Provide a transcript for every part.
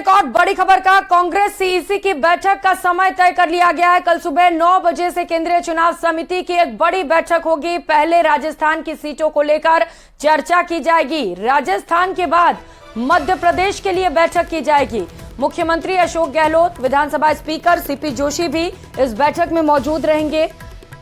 एक और बड़ी खबर का, कांग्रेस सीईसी की बैठक का समय तय कर लिया गया है। कल सुबह 9 बजे से केंद्रीय चुनाव समिति की एक बड़ी बैठक होगी। पहले राजस्थान की सीटों को लेकर चर्चा की जाएगी। राजस्थान के बाद मध्य प्रदेश के लिए बैठक की जाएगी। मुख्यमंत्री अशोक गहलोत, विधानसभा स्पीकर सीपी जोशी भी इस बैठक में मौजूद रहेंगे।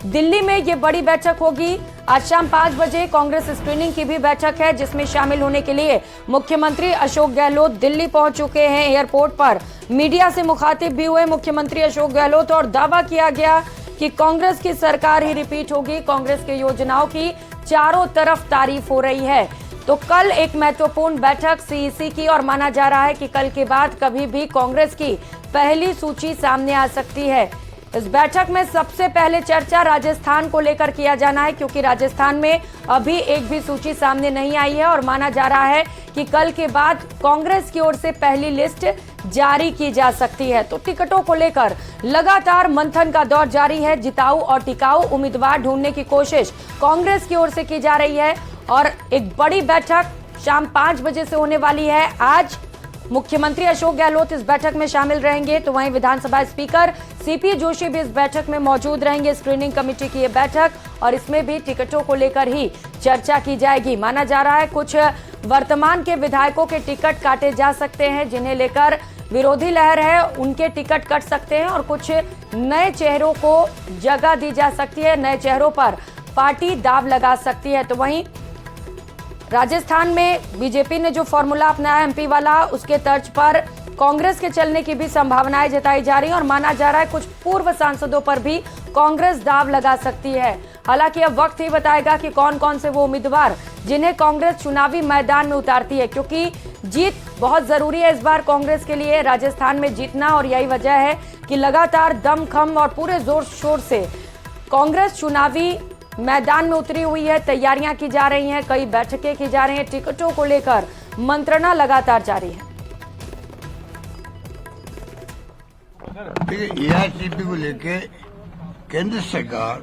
दिल्ली में ये बड़ी बैठक होगी। आज शाम 5 बजे कांग्रेस स्क्रीनिंग की भी बैठक है, जिसमें शामिल होने के लिए मुख्यमंत्री अशोक गहलोत दिल्ली पहुंच चुके हैं। एयरपोर्ट पर मीडिया से मुखातिब भी हुए मुख्यमंत्री अशोक गहलोत और दावा किया गया कि कांग्रेस की सरकार ही रिपीट होगी। कांग्रेस के योजनाओं की चारों तरफ तारीफ हो रही है। तो कल एक महत्वपूर्ण बैठक सीईसी की और माना जा रहा है कि कल के बाद कभी भी कांग्रेस की पहली सूची सामने आ सकती है। इस बैठक में सबसे पहले चर्चा राजस्थान को लेकर किया जाना है, क्योंकि राजस्थान में अभी एक भी सूची सामने नहीं आई है और माना जा रहा है कि कल के बाद कांग्रेस की ओर से पहली लिस्ट जारी की जा सकती है। तो टिकटों को लेकर लगातार मंथन का दौर जारी है। जिताऊ और टिकाऊ उम्मीदवार ढूंढने की कोशिश कांग्रेस की ओर से की जा रही है और एक बड़ी बैठक शाम 5 बजे से होने वाली है। आज मुख्यमंत्री अशोक गहलोत इस बैठक में शामिल रहेंगे, तो वहीं विधानसभा स्पीकर सीपी जोशी भी इस बैठक में मौजूद रहेंगे। स्क्रीनिंग कमेटी की यह बैठक और इसमें भी टिकटों को लेकर ही चर्चा की जाएगी। माना जा रहा है कुछ वर्तमान के विधायकों के टिकट काटे जा सकते हैं, जिन्हें लेकर विरोधी लहर है, उनके टिकट कट सकते हैं और कुछ नए चेहरों को जगह दी जा सकती है। नए चेहरों पर पार्टी दाव लगा सकती है। तो वहीं राजस्थान में बीजेपी ने जो फॉर्मूला अपनाया एमपी वाला, उसके तर्ज पर कांग्रेस के चलने की भी संभावनाएं जताई जा रही हैं और माना जा रहा है कुछ पूर्व सांसदों पर भी कांग्रेस दाव लगा सकती है। हालांकि अब वक्त ही बताएगा कि कौन कौन से वो उम्मीदवार जिन्हें कांग्रेस चुनावी मैदान में उतारती है, क्योंकि जीत बहुत जरूरी है इस बार कांग्रेस के लिए, राजस्थान में जीतना। और यही वजह है कि लगातार दमखम और पूरे जोर शोर से कांग्रेस चुनावी मैदान में उतरी हुई है। तैयारियां की जा रही हैं, कई बैठकें की जा रही हैं, टिकटों को लेकर मंत्रणा लगातार जारी है। एआईसीपी को लेके केंद्र सरकार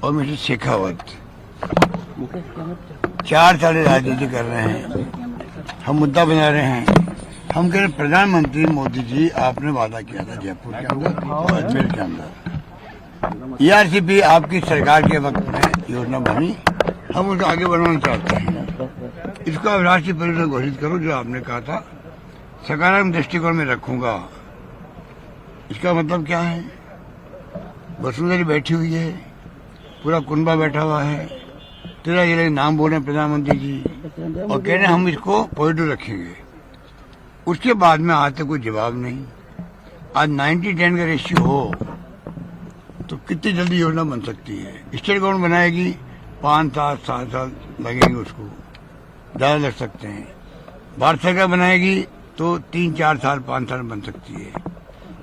और मिस्टर शेखावत 4 साल राजनीति कर रहे हैं। हम मुद्दा बना रहे हैं। हम कह रहे प्रधानमंत्री मोदी जी, आपने वादा किया था जयपुर के अंदर, अजमेर के अंदर। एआईसीपी आपकी सरकार के वक्त में योजना बनी, हम उसको आगे बढ़ाना चाहते हैं। इसको आप राष्ट्रीय परियोजना घोषित करो, जो आपने कहा था सकारात्मक दृष्टिकोण में रखूंगा। इसका मतलब क्या है? वसुंधरा बैठी हुई है, पूरा कुनबा बैठा हुआ है, 13 जिले के नाम बोले प्रधानमंत्री जी और कह रहे हैं हम इसको पॉजिटिव रखेंगे। उसके बाद में आज तक कोई जवाब नहीं। आज 90-10 का रेशियो हो तो कितनी जल्दी योजना बन सकती है? स्टेट गवर्नमेंट बनाएगी, 5 साल 7 साल लगेंगे, उसको ज्यादा लग सकते हैं। भारत सरकार बनाएगी तो 3-4 साल 5 साल बन सकती है।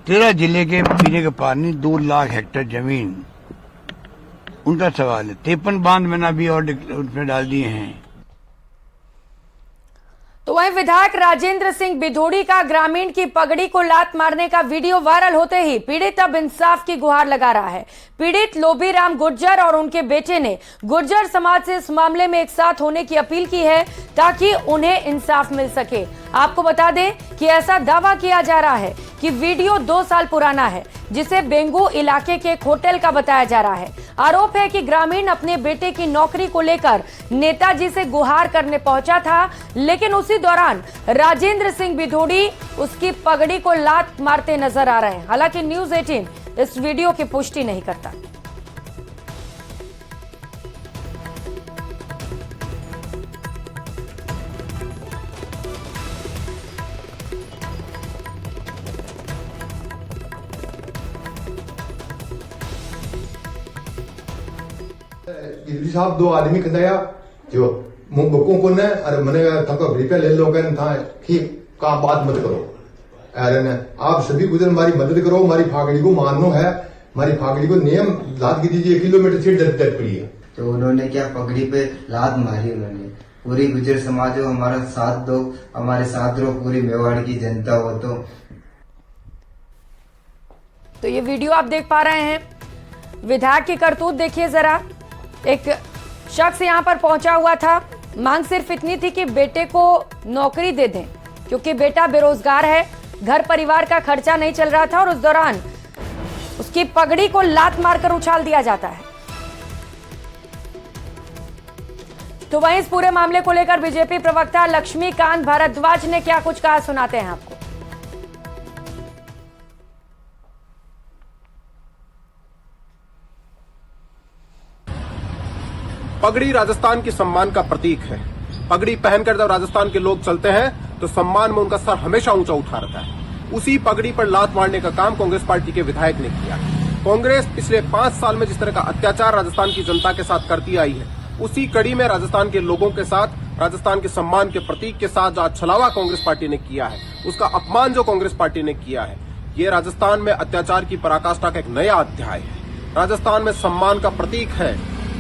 13 जिले के पीने का पानी, 2 लाख हेक्टेयर जमीन, उनका सवाल है। 53 बांध मैंने अभी और उसमें डाल दिए हैं। तो वहीं विधायक राजेंद्र सिंह बिधोड़ी का ग्रामीण की पगड़ी को लात मारने का वीडियो वायरल होते ही पीड़ित अब इंसाफ की गुहार लगा रहा है। पीड़ित लोबीराम गुर्जर और उनके बेटे ने गुर्जर समाज से इस मामले में एक साथ होने की अपील की है, ताकि उन्हें इंसाफ मिल सके। आपको बता दें कि ऐसा दावा किया जा रहा है कि वीडियो 2 साल पुराना है, जिसे बेंगू इलाके के एक होटल का बताया जा रहा है। आरोप है कि ग्रामीण अपने बेटे की नौकरी को लेकर नेताजी से गुहार करने पहुंचा था, लेकिन उसी दौरान राजेंद्र सिंह बिधोड़ी उसकी पगड़ी को लात मारते नजर आ रहे हैं। हालांकि न्यूज़ 18 इस वीडियो की पुष्टि नहीं करता। साहब 2 आदमी कदाया जो मुंबकों को ने अरे मने तको रुपया ले लो कन था कि का बात मत करो। अरे ने आप सभी गुजर हमारी मदद करो, हमारी फागड़ी को मानो है, हमारी फागड़ी को नियम लाद की दीजिए, किलोमीटर से डर पड़ी है। तो उन्होंने क्या पगड़ी पे लात मारी उन्होंने। पूरी गुजर समाज हो, हमारा साथ दो, हमारे साथ रहो, पूरी मेवाड़ की जनता हो। तो ये वीडियो आप देख पा रहे हैं। विधायक की करतूत देखिए जरा। एक शख्स यहां पर पहुंचा हुआ था, मांग सिर्फ इतनी थी कि बेटे को नौकरी दे दें, क्योंकि बेटा बेरोजगार है, घर परिवार का खर्चा नहीं चल रहा था और उस दौरान उसकी पगड़ी को लात मारकर उछाल दिया जाता है। तो वहीं इस पूरे मामले को लेकर बीजेपी प्रवक्ता लक्ष्मीकांत भारद्वाज ने क्या कुछ कहा, सुनाते हैं आपको। पगड़ी राजस्थान की सम्मान का प्रतीक है। पगड़ी पहनकर जब राजस्थान के लोग चलते हैं तो सम्मान में उनका सर हमेशा ऊंचा उठा रहता है। उसी पगड़ी पर लात मारने का काम कांग्रेस पार्टी के विधायक ने किया। कांग्रेस पिछले 5 साल में जिस तरह का अत्याचार राजस्थान की जनता के साथ करती आई है, उसी कड़ी में राजस्थान के लोगों के साथ, राजस्थान के सम्मान के प्रतीक के साथ जो आज छलावा कांग्रेस पार्टी ने किया है, उसका अपमान जो कांग्रेस पार्टी ने किया है, ये राजस्थान में अत्याचार की पराकाष्ठा का एक नया अध्याय है। राजस्थान में सम्मान का प्रतीक है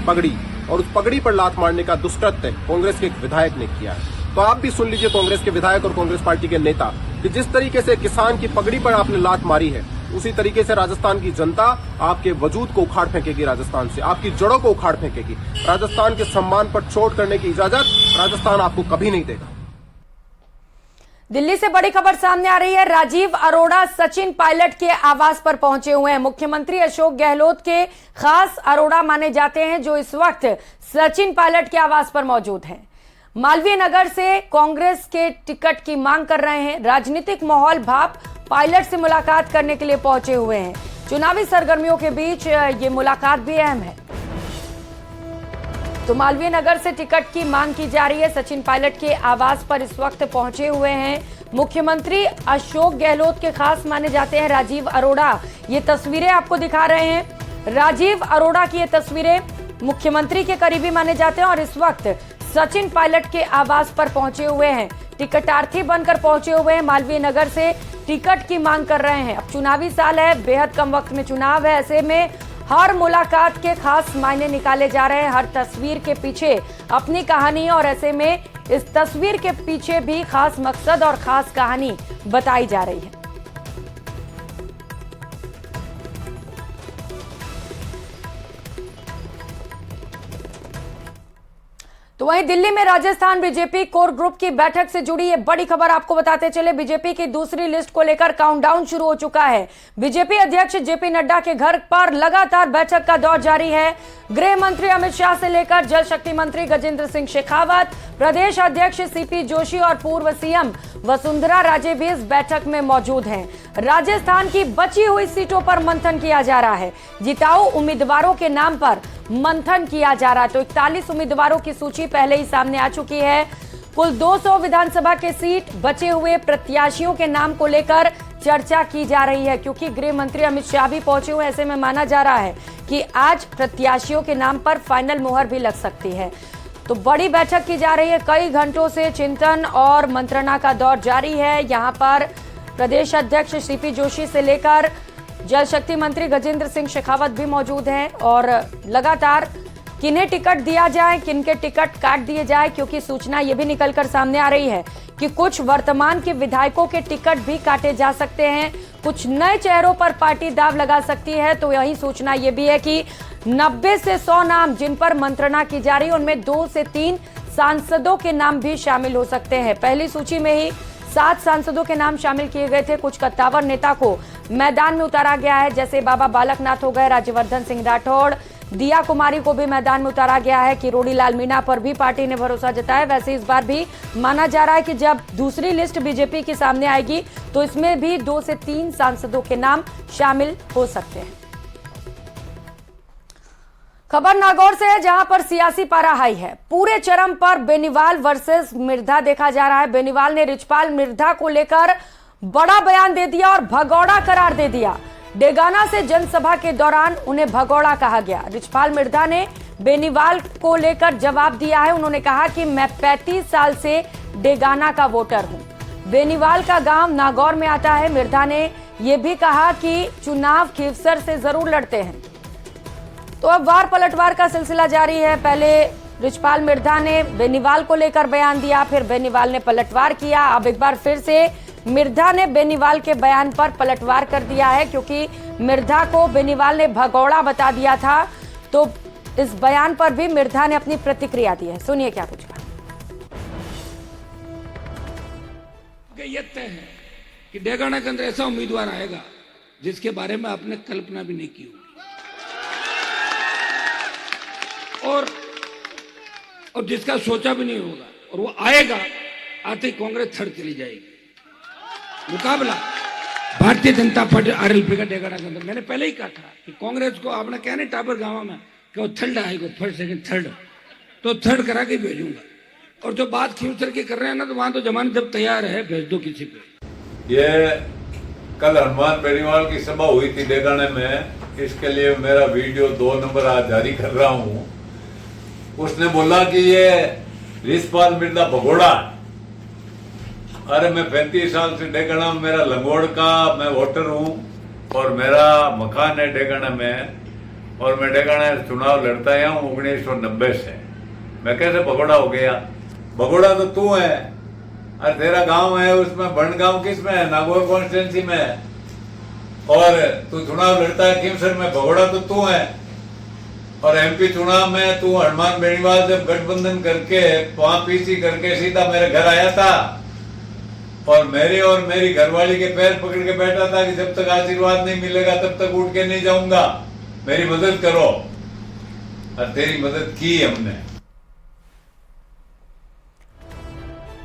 पगड़ी, और उस पगड़ी पर लात मारने का दुष्कृत्य कांग्रेस के एक विधायक ने किया है। तो आप भी सुन लीजिए कांग्रेस के विधायक और कांग्रेस पार्टी के नेता कि जिस तरीके से किसान की पगड़ी पर आपने लात मारी है, उसी तरीके से राजस्थान की जनता आपके वजूद को उखाड़ फेंकेगी, राजस्थान से आपकी जड़ों को उखाड़ फेंकेगी। राजस्थान के सम्मान पर चोट करने की इजाजत राजस्थान आपको कभी नहीं देगा। दिल्ली से बड़ी खबर सामने आ रही है। राजीव अरोड़ा सचिन पायलट के आवास पर पहुंचे हुए हैं। मुख्यमंत्री अशोक गहलोत के खास अरोड़ा माने जाते हैं, जो इस वक्त सचिन पायलट के आवास पर मौजूद हैं। मालवीय नगर से कांग्रेस के टिकट की मांग कर रहे हैं। राजनीतिक माहौल भाप पायलट से मुलाकात करने के लिए पहुंचे हुए हैं। चुनावी सरगर्मियों के बीच ये मुलाकात भी अहम है। तो मालवीय नगर से टिकट की मांग की जा रही है। सचिन पायलट के आवास पर इस वक्त पहुंचे हुए हैं मुख्यमंत्री अशोक गहलोत के खास माने जाते हैं राजीव अरोड़ा। ये तस्वीरें आपको दिखा रहे हैं। राजीव अरोड़ा की ये तस्वीरें मुख्यमंत्री के करीबी माने जाते हैं और इस वक्त सचिन पायलट के आवास पर पहुंचे हुए हैं। टिकटार्थी बनकर पहुंचे हुए हैं। मालवीय नगर से टिकट की मांग कर रहे हैं। अब चुनावी साल है, बेहद कम वक्त में चुनाव है, ऐसे में हर मुलाकात के खास मायने निकाले जा रहे हैं। हर तस्वीर के पीछे अपनी कहानी, और ऐसे में इस तस्वीर के पीछे भी खास मकसद और खास कहानी बताई जा रही है। तो वहीं दिल्ली में राजस्थान बीजेपी कोर ग्रुप की बैठक से जुड़ी ये बड़ी खबर आपको बताते चले। बीजेपी की दूसरी लिस्ट को लेकर काउंटडाउन शुरू हो चुका है। बीजेपी अध्यक्ष जेपी नड्डा के घर पर लगातार बैठक का दौर जारी है। गृह मंत्री अमित शाह से लेकर जल शक्ति मंत्री गजेंद्र सिंह शेखावत, प्रदेश अध्यक्ष सीपी जोशी और पूर्व सीएम वसुंधरा राजे भी इस बैठक में मौजूद हैं। राजस्थान की बची हुई सीटों पर मंथन किया जा रहा है। जिताऊ उम्मीदवारों के नाम पर मंथन किया जा रहा है। तो 41 उम्मीदवारों की सूची पहले ही सामने आ चुकी है। कुल 200 विधानसभा के सीट बचे हुए प्रत्याशियों के नाम को लेकर चर्चा की जा रही है, क्योंकि गृह मंत्री अमित शाह भी पहुंचे हुए। ऐसे में माना जा रहा है कि आज प्रत्याशियों के नाम पर फाइनल मुहर भी लग सकती है। तो बड़ी बैठक की जा रही है। कई घंटों से चिंतन और मंत्रणा का दौर जारी है। यहाँ पर प्रदेश अध्यक्ष सीपी जोशी से लेकर जल शक्ति मंत्री गजेंद्र सिंह शेखावत भी मौजूद हैं और लगातार किन्हें टिकट दिया जाए, किनके टिकट काट दिए जाए, क्योंकि सूचना ये भी निकलकर सामने आ रही है कि कुछ वर्तमान के विधायकों के टिकट भी काटे जा सकते हैं। कुछ नए चेहरों पर पार्टी दाव लगा सकती है। तो यही सूचना ये भी है कि 90 से 100 नाम जिन पर मंत्रणा की जा रही है, उनमें 2 से 3 सांसदों के नाम भी शामिल हो सकते हैं। पहली सूची में ही 7 सांसदों के नाम शामिल किए गए थे। कुछ कद्दावर नेता को मैदान में उतारा गया है, जैसे बाबा बालकनाथ हो गए, राज्यवर्धन सिंह राठौड़, दिया कुमारी को भी मैदान में उतारा गया है। किरोड़ी लाल मीणा पर भी पार्टी ने भरोसा जताया। वैसे इस बार भी माना जा रहा है कि जब दूसरी लिस्ट बीजेपी की सामने आएगी तो इसमें भी 2 से 3 सांसदों के नाम शामिल हो सकते हैं। खबर नागौर से है, जहां पर सियासी पारा हाई है। पूरे चरम पर बेनीवाल वर्सेस मिर्धा देखा जा रहा है। बेनीवाल ने रिचपाल मिर्धा को लेकर बड़ा बयान दे दिया और भगौड़ा करार दे दिया। डेगाना से जनसभा के दौरान उन्हें भगौड़ा कहा गया। रिचपाल मिर्धा ने बेनीवाल को लेकर जवाब दिया है। उन्होंने कहा कि मैं 35 साल से डेगाना का वोटर हूं। बेनीवाल का गांव नागौर में आता है। मिर्धा ने यह भी कहा कि चुनाव खीवसर से जरूर लड़ते हैं। तो अब वार पलटवार का सिलसिला जारी है। पहले रिचपाल मिर्धा ने बेनीवाल को लेकर बयान दिया, फिर बेनीवाल ने पलटवार किया। अब एक बार फिर से मिर्धा ने बेनीवाल के बयान पर पलटवार कर दिया है, क्योंकि मिर्धा को बेनीवाल ने भगौड़ा बता दिया था। तो इस बयान पर भी मिर्धा ने अपनी प्रतिक्रिया दी है। सुनिए क्या कुछ कहा। कि यह तय है कि डेगाना के अंदर ऐसा उम्मीदवार आएगा जिसके बारे में आपने कल्पना भी नहीं की होगी, और जिसका सोचा भी नहीं होगा, और वो आएगा, आते ही कांग्रेस थर्ड चली जाएगी। मुकाबला भारतीय जनता पार्टी आरएलपी का डेगाना के अंदर। मैंने पहले ही कहा था कि कांग्रेस को आपने क्या नहीं टापर गांव में कि वो थर्ड आएगा, फर्स्ट सेकंड थर्ड, तो थर्ड करा के भेजूंगा। और जो बात फ्यूचर की कर रहे हैं ना, तो वहां तो जमानत जब तैयार है, भेज दो किसी पे। ये कल हनुमान बेनीवाल की सभा हुई थी डेगाने में, इसके लिए मेरा वीडियो 2 नंबर आज जारी कर रहा हूं। उसने बोला कि ये रिशपाल मिर्जा भगोड़ा। अरे मैं 35 साल से डेगाना, मेरा लंगोड़ का मैं वोटर हूं और मेरा मकान है डेगाना में, और मैं डेगाना चुनाव लड़ता आया हूं 1990 से। मैं कैसे भगोड़ा हो गया? भगोड़ा तो तू है, अरे तेरा गांव है उसमें, बनगांव किस में है? नागौर कॉन्स्टिट्यूंसी में है। और तू चुनाव लड़ता है खीमसर में, भगोड़ा तो तू है। और एमपी चुनाव में तू हनुमान बेनीवाल जब गठबंधन करके वहां पीसी करके सीधा मेरे घर आया था, और मेरी घरवाली के पैर पकड़ के बैठा था कि जब तक आशीर्वाद नहीं मिलेगा तब तक उठ के नहीं जाऊंगा, मेरी मदद करो। और तेरी मदद की हमने।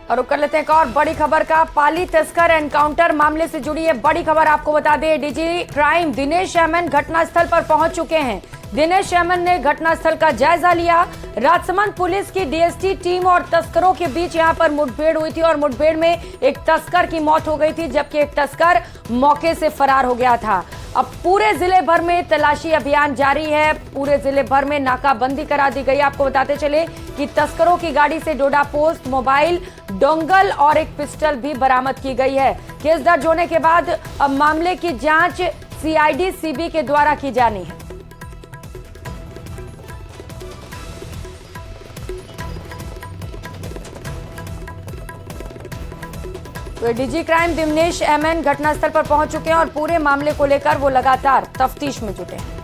और कर लेते हैं एक और बड़ी खबर का। पाली तस्कर एनकाउंटर मामले से जुड़ी है बड़ी खबर आपको बता दें। डीजी क्राइम दिनेश एमएन घटनास्थल पर पहुंच चुके हैं। दिनेश एमएन ने घटनास्थल का जायजा लिया। राजसमंद पुलिस की डीएसटी टीम और तस्करों के बीच यहां पर मुठभेड़ हुई थी और मुठभेड़ में एक तस्कर की मौत हो गई थी, जबकि एक तस्कर मौके से फरार हो गया था। अब पूरे जिले भर में तलाशी अभियान जारी है। पूरे जिले भर में नाकाबंदी करा दी गई। आपको बताते चले कि तस्करों की गाड़ी से डोडा पोस्ट, मोबाइल, डोंगल और एक पिस्टल भी बरामद की गई है। केस दर्ज होने के बाद अब मामले की जांच सीआईडी सीबी के द्वारा की जानी है। तो डीजी क्राइम दिनेश एमएन घटनास्थल पर पहुंच चुके हैं और पूरे मामले को लेकर वो लगातार तफ्तीश में जुटे हैं।